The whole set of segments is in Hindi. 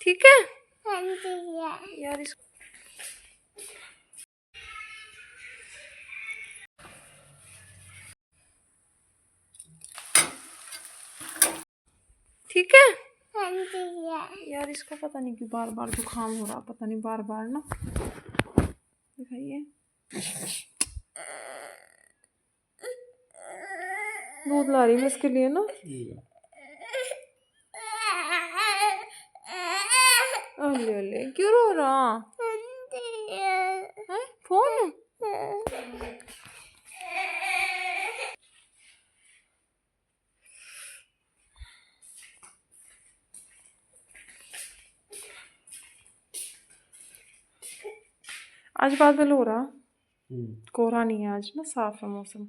ठीक है यार इसको ठीक है यार इसका पता नहीं क्यों बार बार जुकाम हो रहा, पता नहीं बार बार ना। दिखाइए दूध ला रही मैं इसके लिए ना। अले अले क्यों रो रहा है? फोन आज बादल हो रहा, कोहरा नहीं है आज ना, साफ है मौसम।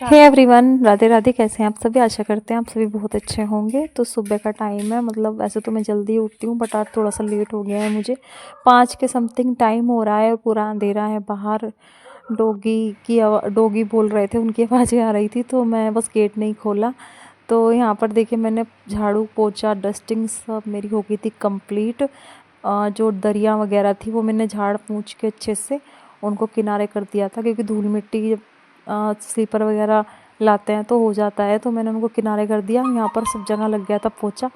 Hey everyone, Radhe Radhe. कैसे हैं आप सभी? आशा करते हैं आप सभी बहुत अच्छे होंगे। तो सुबह का टाइम है, मतलब वैसे तो मैं जल्दी उठती हूँ बट आज थोड़ा सा लेट हो गया है। मुझे 5 के समथिंग टाइम हो रहा है और पूरा अंधेरा है। बाहर डॉगी बोल रहे थे, उनकी आवाज़ें आ रही थी तो मैं बस गेट नहीं खोला। तो यहाँ पर देखिए मैंने झाड़ू पोछा डस्टिंग सब मेरी हो गई थी कंप्लीट। जो दरिया वगैरह थी वो मैंने झाड़ पोंछ के अच्छे से उनको किनारे कर दिया था, क्योंकि धूल मिट्टी स्लीपर वगैरह लाते हैं तो हो जाता है, तो मैंने उनको किनारे कर दिया। यहाँ पर सब जगह लग गया था पोछा।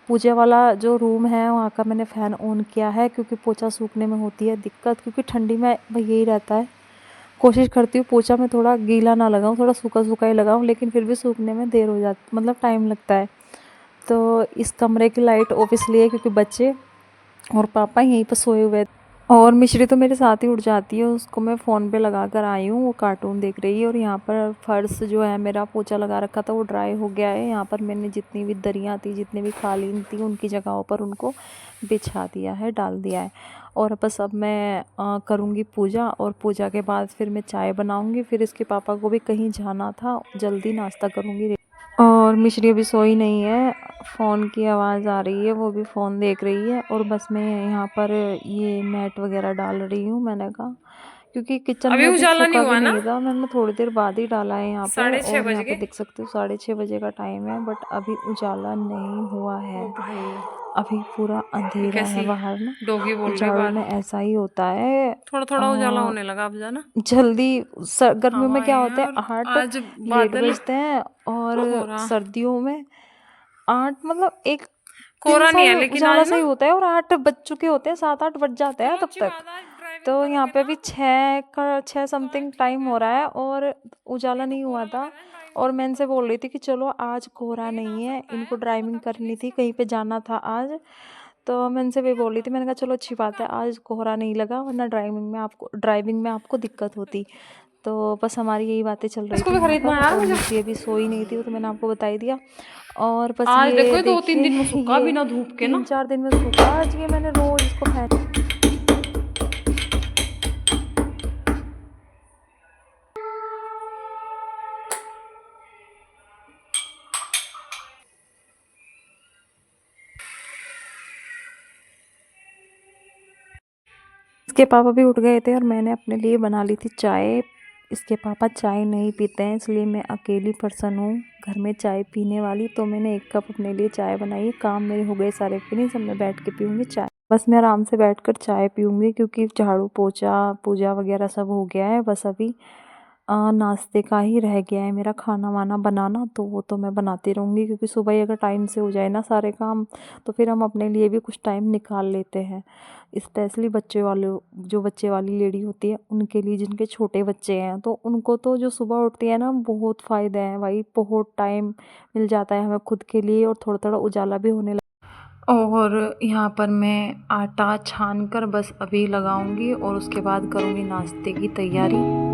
पूजा वाला जो रूम है वहाँ का मैंने फ़ैन ऑन किया है, क्योंकि पोछा सूखने में होती है दिक्कत, क्योंकि ठंडी में भाई यही रहता है। कोशिश करती हूँ पोछा में थोड़ा गीला ना लगाऊँ, थोड़ा सूखा सूखा ही लगाऊँ, लेकिन फिर भी सूखने में देर हो जाती, मतलब टाइम लगता है। तो इस कमरे की लाइट ऑब्वियसली है, क्योंकि बच्चे और पापा यहीं पर सोए हुए। और मिश्री तो मेरे साथ ही उठ जाती है, उसको मैं फ़ोन पे लगा कर आई हूँ, वो कार्टून देख रही है। और यहाँ पर फर्श जो है मेरा पोछा लगा रखा था वो ड्राई हो गया है। यहाँ पर मैंने जितनी भी दरियाँ थी, जितनी भी कालीन थी, उनकी जगहों पर उनको बिछा दिया है, डाल दिया है। और बस अब मैं करूँगी पूजा, और पूजा के बाद फिर मैं चाय बनाऊँगी। फिर इसके पापा को भी कहीं जाना था, जल्दी नाश्ता करूँगी। और मिश्री अभी सोई नहीं है, फ़ोन की आवाज़ आ रही है, वो भी फ़ोन देख रही है। और बस मैं यहाँ पर ये मैट वगैरह डाल रही हूँ। मैंने कहा क्योंकि किचन अभी में भी उजाला नहीं सूखा भी हुआ ना, नहीं था, मैंने थोड़ी देर बाद ही डाला है यहाँ पे। 6:30 और बज यहाँ पे गए। देख सकते हो 6:30 बजे का टाइम है, बट अभी उजाला नहीं हुआ है। अभी पूरा अंधेरा है बाहर ना। डॉगी बोल रही झाड़ू बाहर, में ऐसा ही होता है, थोड़ा थोड़ा उजाला होने लगा अब जाना। जल्दी गर्मियों में हवा क्या है होता है और 8 आज लेट बादल बजते हैं, और हो रहा, सर्दियों में 8 मतलब एक दिन कोहरा सा नहीं ही है लेकिन उजाला आज सा ना। ही होता है, और 8 बज चुके होते हैं, 7-8 बज जाते हैं चलो तब अच्छी तक। बात है, आज ड्राइविंग तो यहाँ करोगे पे ना अभी 6 का 6 तो आज समथिंग ठीक टाइम है, हो रहा है और उजाला नहीं तो नहीं हुआ कोहरा था। लगा रहना और ड्राइविंग मैं इनसे बोल रही थी कि चलो आज कोहरा लेकिन आ नहीं है, सकता इनको है, नहीं ड्राइविंग पता कुछ नहीं करनी थी, इसका। कहीं पे जाना था आज। तो मैं इनसे भी नहीं बोल रही आता थी, मैंने कहा चलो अच्छी बात पक्का। है आज कोहरा नहीं लगा, वरना ड्राइविंग में आपको दिक्कत होती। तो बस हमारी यही बातें चल रही इसको थी भी यहाँ खरीदना पर। है यार और मुझे। मिश्री अभी सोई नहीं थी, वो तो मैंने आपको बता ही दिया। और बस आज देखो ये ये 2-3 देखिए दिन में सूखा ये बिना धूप के ना। 3-4 दिन में सूखा। आज ये मैंने रोज इसको फैन इसके पापा भी उठ गए थे और मैंने अपने लिए बना ली थी चाय। इसके पापा चाय नहीं पीते हैं, इसलिए मैं अकेली पर्सन हूँ घर में चाय पीने वाली। तो मैंने 1 कप अपने लिए चाय बनाई। काम मेरे हो गए सारे फिनिश, सब मैं बैठ के पीऊँगी चाय। बस मैं आराम से बैठकर चाय पीऊँगी, क्योंकि झाड़ू पोछा पूजा वगैरह सब हो गया है। बस अभी नाश्ते का ही रह गया है मेरा खाना वाना बनाना, तो वो तो मैं बनाती रहूँगी, क्योंकि सुबह ही अगर टाइम से हो जाए ना सारे काम, तो फिर हम अपने लिए भी कुछ टाइम निकाल लेते हैं। स्पेशली बच्चे वाली लेडी होती है उनके लिए, जिनके छोटे बच्चे हैं, तो उनको तो जो सुबह उठती है ना, बहुत फ़ायदे हैं भाई, बहुत टाइम मिल जाता है हमें खुद के लिए, और थोड़ा थोड़ा उजाला भी होने लगा। और यहाँ पर मैं आटा छान कर बस अभी लगाऊंगी, और उसके बाद करूँगी नाश्ते की तैयारी।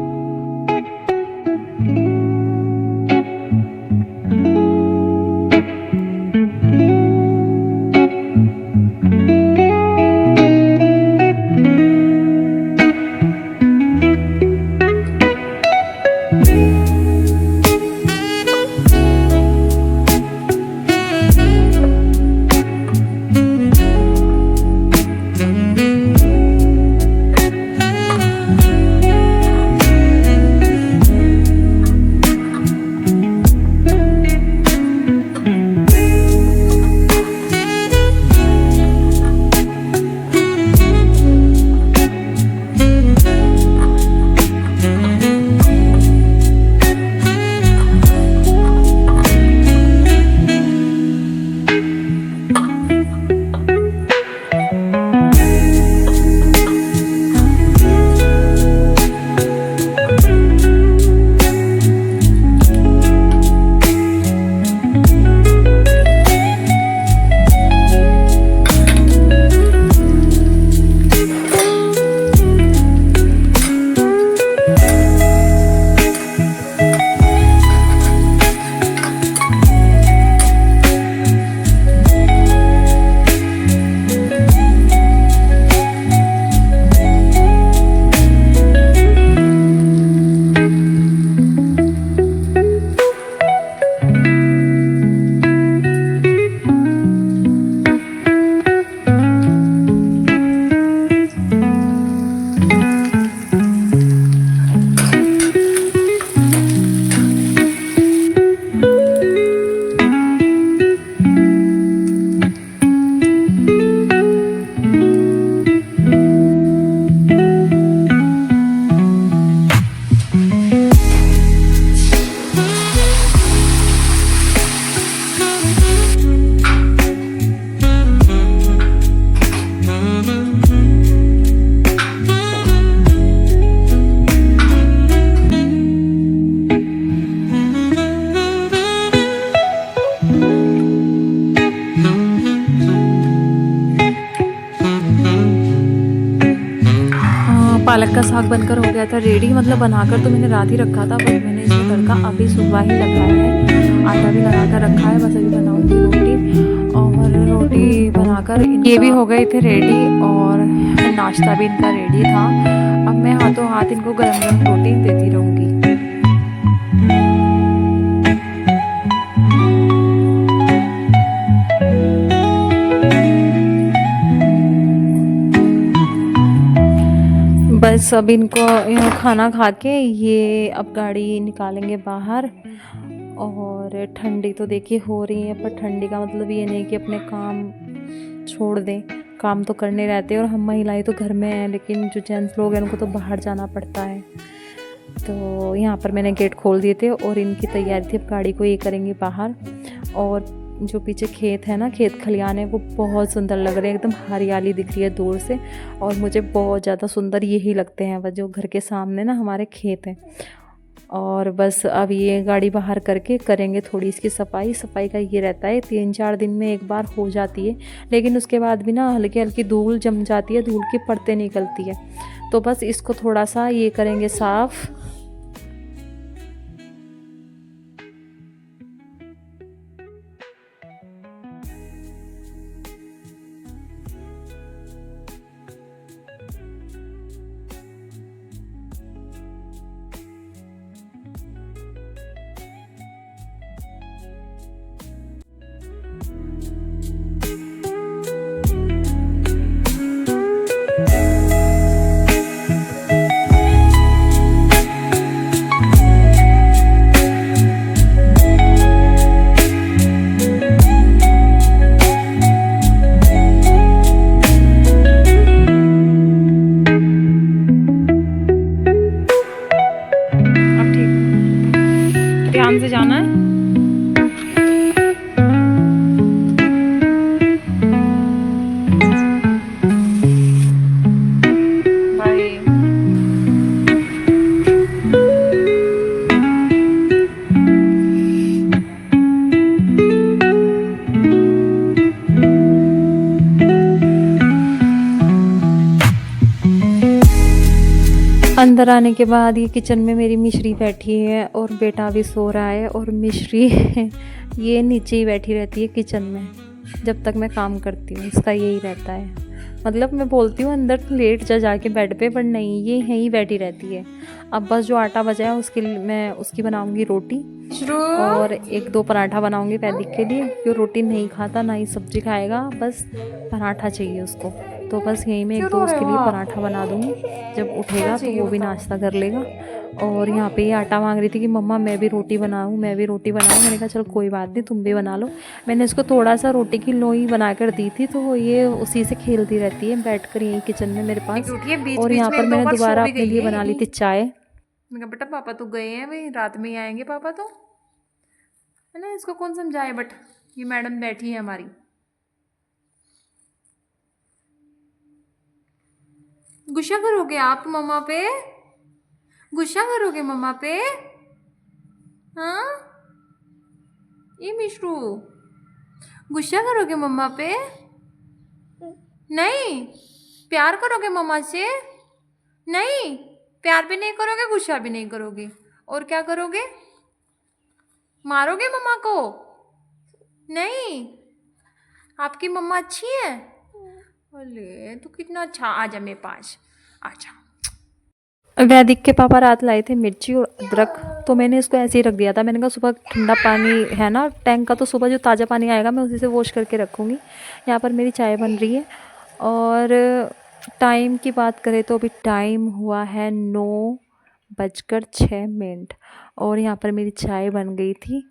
पालक का साग बनकर हो गया था रेडी, मतलब बनाकर तो मैंने रात ही रखा था, बस मैंने इसमें तड़का अभी सुबह ही लगाया है। आटा भी लगा कर रखा है, बस अभी बनाऊंगी रोटी। और रोटी बनाकर ये भी हो गए थे रेडी और नाश्ता भी इनका रेडी था। अब मैं हाथों हाथ इनको गरम गरम रोटी देती रहूँगी। बस अब इनको खाना खा के ये अब गाड़ी निकालेंगे बाहर। और ठंडी तो देखिए हो रही है, पर ठंडी का मतलब ये नहीं कि अपने काम छोड़ दें, काम तो करने रहते हैं। और हम महिलाएं तो घर में हैं, लेकिन जो जेंट्स लोग हैं उनको तो बाहर जाना पड़ता है। तो यहाँ पर मैंने गेट खोल दिए थे और इनकी तैयारी थी, अब गाड़ी को ये करेंगे बाहर। और जो पीछे खेत है ना, खेत खलियान है, वो बहुत सुंदर लग रहे हैं, एकदम हरियाली दिख रही है दूर से। और मुझे बहुत ज़्यादा सुंदर यही लगते हैं, वह जो घर के सामने ना हमारे खेत हैं। और बस अब ये गाड़ी बाहर करके करेंगे थोड़ी इसकी सफाई का ये रहता है 3-4 दिन में एक बार हो जाती है, लेकिन उसके बाद भी ना हल्की हल्की धूल जम जाती है, धूल की परतें निकलती है। तो बस इसको थोड़ा सा ये करेंगे साफ़। ध्यान से जाना है। अंदर आने के बाद ये किचन में मेरी मिश्री बैठी है और बेटा भी सो रहा है। और मिश्री ये नीचे ही बैठी रहती है किचन में, जब तक मैं काम करती हूँ इसका यही रहता है। मतलब मैं बोलती हूँ अंदर लेट जा जाके बेड पे, पर नहीं, ये यहीं बैठी रहती है। अब बस जो आटा बचा है उसके लिए मैं उसकी बनाऊँगी रोटी और 1-2 पराठा बनाऊँगी वैदिक के लिए, क्योंकि रोटी नहीं खाता, ना ही सब्जी खाएगा, बस पराठा चाहिए उसको। तो बस यहीं में 1-2 उसके लिए पराठा बना दूँगी, जब उठेगा तो वो भी नाश्ता कर लेगा। और यहाँ पे ये आटा मांग रही थी कि मम्मा मैं भी रोटी बनाऊँ, मैं भी रोटी बनाऊँ। मैंने कहा चल कोई बात नहीं, तुम भी बना लो। मैंने इसको थोड़ा सा रोटी की लोई बना कर दी थी, तो ये उसी से खेलती रहती है बैठ कर यहीं किचन में मेरे पास। और यहाँ पर मैंने दोबारा अपने लिए बना ली थी चाय। मैं कहा बेटा पापा तो गए हैं भाई, रात में ही आएंगे पापा तो, है ना, इसको कौन समझाए। बट ये मैडम बैठी है हमारी। गुस्सा करोगे आप मम्मा पे? गुस्सा करोगे मम्मा पे? हाँ ये मिश्रू, गुस्सा करोगे मम्मा पे? नहीं, प्यार करोगे मम्मा से? नहीं, प्यार भी नहीं करोगे, गुस्सा भी नहीं करोगे, और क्या करोगे? मारोगे मम्मा को? नहीं, आपकी मम्मा अच्छी है? अरे तो कितना अच्छा, आजा मेरे पास, आजा। वैदिक के पापा रात लाए थे मिर्ची और अदरक, तो मैंने इसको ऐसे ही रख दिया था। मैंने कहा सुबह ठंडा पानी है ना टैंक का, तो सुबह जो ताज़ा पानी आएगा मैं उसी से वॉश करके रखूँगी। यहाँ पर मेरी चाय बन रही है। और टाइम की बात करें तो अभी टाइम हुआ है 9:06। और यहाँ पर मेरी चाय बन गई थी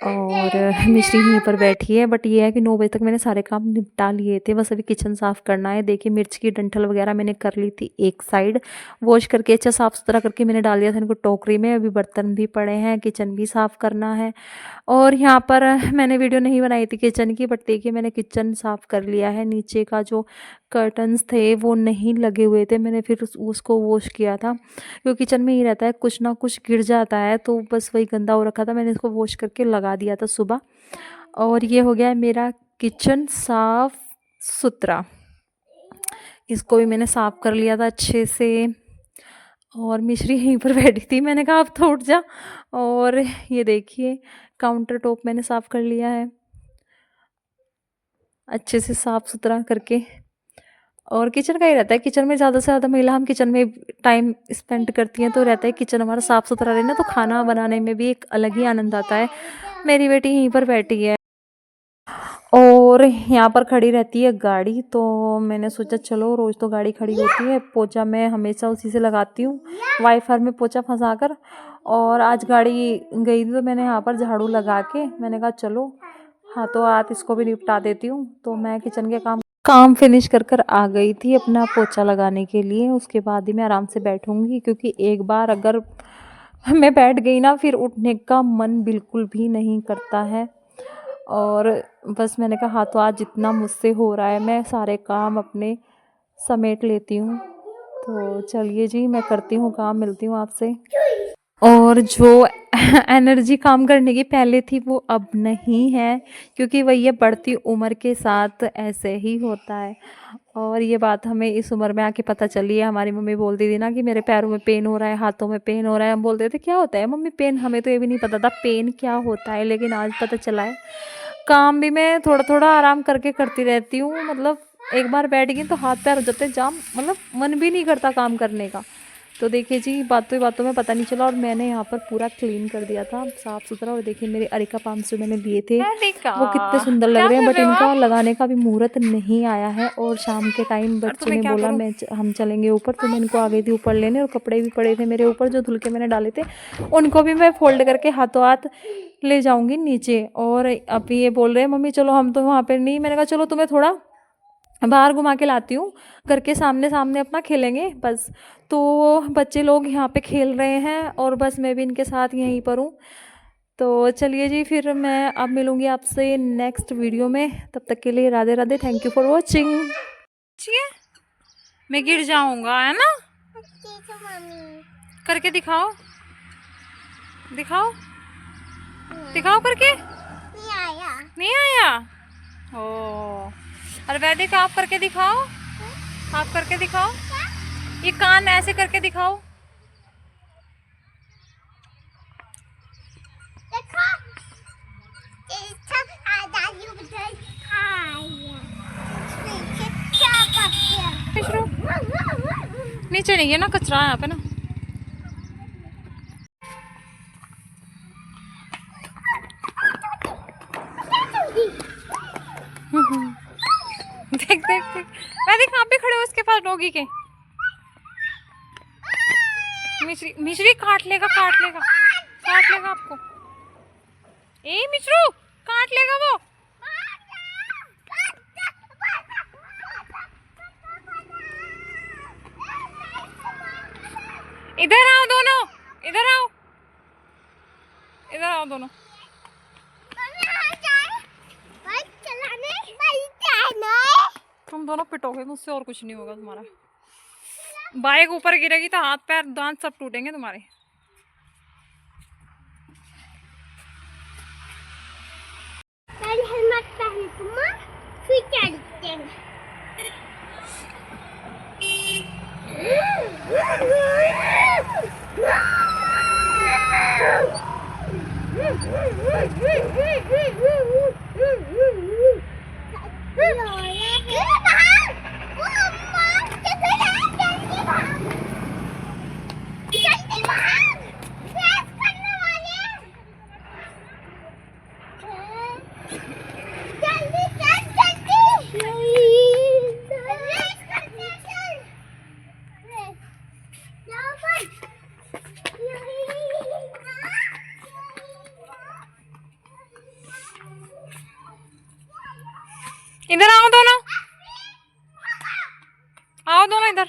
और मिश्री यहीं पर बैठी है। बट ये है कि 9 बजे तक मैंने सारे काम निपटा लिए थे, बस अभी किचन साफ़ करना है। देखिए मिर्च की डंठल वगैरह मैंने कर ली थी एक साइड, वॉश करके अच्छा साफ़ सुथरा करके मैंने डाल दिया था इनको टोकरी में। अभी बर्तन भी पड़े हैं, किचन भी साफ़ करना है। और यहाँ पर मैंने वीडियो नहीं बनाई थी किचन की, बट देखिए मैंने किचन साफ़ कर लिया है। नीचे का जो कर्टन्स थे वो नहीं लगे हुए थे, मैंने फिर उसको वॉश किया था, क्योंकि किचन में ही रहता है कुछ ना कुछ गिर जाता है, तो बस वही गंदा हो रखा था। मैंने इसको वॉश करके लगा दिया था सुबह। और ये हो गया है मेरा किचन साफ़ सुथरा। इसको भी मैंने साफ़ कर लिया था अच्छे से। और मिश्री यहीं पर बैठी थी, मैंने कहा अब तो उठ जा। और ये देखिए काउंटर टॉप मैंने साफ़ कर लिया है अच्छे से साफ़ सुथरा करके। और किचन का ही रहता है, किचन में ज़्यादा से ज़्यादा महिला हम किचन में टाइम स्पेंड करती हैं, तो रहता है किचन हमारा साफ़ सुथरा रहना, तो खाना बनाने में भी एक अलग ही आनंद आता है। मेरी बेटी यहीं पर बैठी है और यहाँ पर खड़ी रहती है गाड़ी, तो मैंने सोचा चलो रोज़ तो गाड़ी खड़ी होती है, पोछा मैं हमेशा उसी से लगाती हूँ वाइपर में पोछा फंसा कर। और आज गाड़ी गई थी तो मैंने यहाँ पर झाड़ू लगा के मैंने कहा चलो हाथों हाथ इसको भी निपटा देती हूँ। तो मैं किचन के काम फिनिश कर कर आ गई थी अपना पोछा लगाने के लिए। उसके बाद ही मैं आराम से बैठूँगी, क्योंकि एक बार अगर मैं बैठ गई ना फिर उठने का मन बिल्कुल भी नहीं करता है। और बस मैंने कहा हाँ तो आज जितना मुझसे हो रहा है मैं सारे काम अपने समेट लेती हूँ। तो चलिए जी मैं करती हूँ काम, मिलती हूँ आपसे। और जो एनर्जी काम करने की पहले थी वो अब नहीं है, क्योंकि वही ये बढ़ती उम्र के साथ ऐसे ही होता है। और ये बात हमें इस उम्र में आके पता चली है। हमारी मम्मी बोलती थी ना कि मेरे पैरों में पेन हो रहा है, हाथों में पेन हो रहा है, हम बोलते थे क्या होता है मम्मी पेन, हमें तो ये भी नहीं पता था पेन क्या होता है, लेकिन आज पता चला है। काम भी मैं थोड़ा थोड़ा आराम करके करती रहती हूँ, मतलब एक बार बैठ गई तो हाथ पैर हो जाते जाम, मतलब मन भी नहीं करता काम करने का। तो देखिए जी बातों ही बातों में पता नहीं चला और मैंने यहाँ पर पूरा क्लीन कर दिया था साफ़ सुथरा। और देखिए मेरे अरिका पाम्स जो मैंने लिए थे वो कितने सुंदर लग रहे हैं, बट इनका लगाने का भी मुहूर्त नहीं आया है। और शाम के टाइम बच्चे ने बोला हम चलेंगे ऊपर, तो मैं इनको आ गई थी ऊपर लेने। और कपड़े भी पड़े थे मेरे ऊपर जो धुल के मैंने डाले थे, उनको भी मैं फोल्ड करके हाथों हाथ ले जाऊंगी नीचे। और अभी ये बोल रहे हैं मम्मी चलो हम तो वहाँ पर नहीं, मैंने कहा चलो तुम्हें थोड़ा बाहर घुमा के लाती हूँ, घर के सामने सामने अपना खेलेंगे बस। तो बच्चे लोग यहाँ पे खेल रहे हैं और बस मैं भी इनके साथ यहीं पर हूँ। तो चलिए जी फिर मैं अब मिलूँगी आपसे नेक्स्ट वीडियो में, तब तक के लिए Radhe Radhe, thank you for watching. मैं गिर जाऊँगा है ना, करके दिखाओ दिखाओ दिखाओ करके, नहीं आया ओ। अरे वैदिक आप करके दिखाओ, आप करके दिखाओ, ये कान ऐसे करके दिखाओ। नीचे नहीं है ना कचरा है यहाँ पे ना। देख देख देख वैदिक आप भी खड़े हो उसके पास डॉगी के। मिश्री मिश्री काट लेगा काट लेगा काट लेगा आपको। ए मिश्रू काट लेगा वो। इधर आओ दोनों, इधर आओ, इधर आओ दोनों। तुम दोनों पिटोगे मुझसे और कुछ नहीं होगा तुम्हारा। बाइक ऊपर गिरेगी तो हाथ पैर दांत सब टूटेंगे तुम्हारे। हेलमेट पहन तुम्हारा फिर चलते हैं। इधर आओ दोनों, आओ दोनों इधर।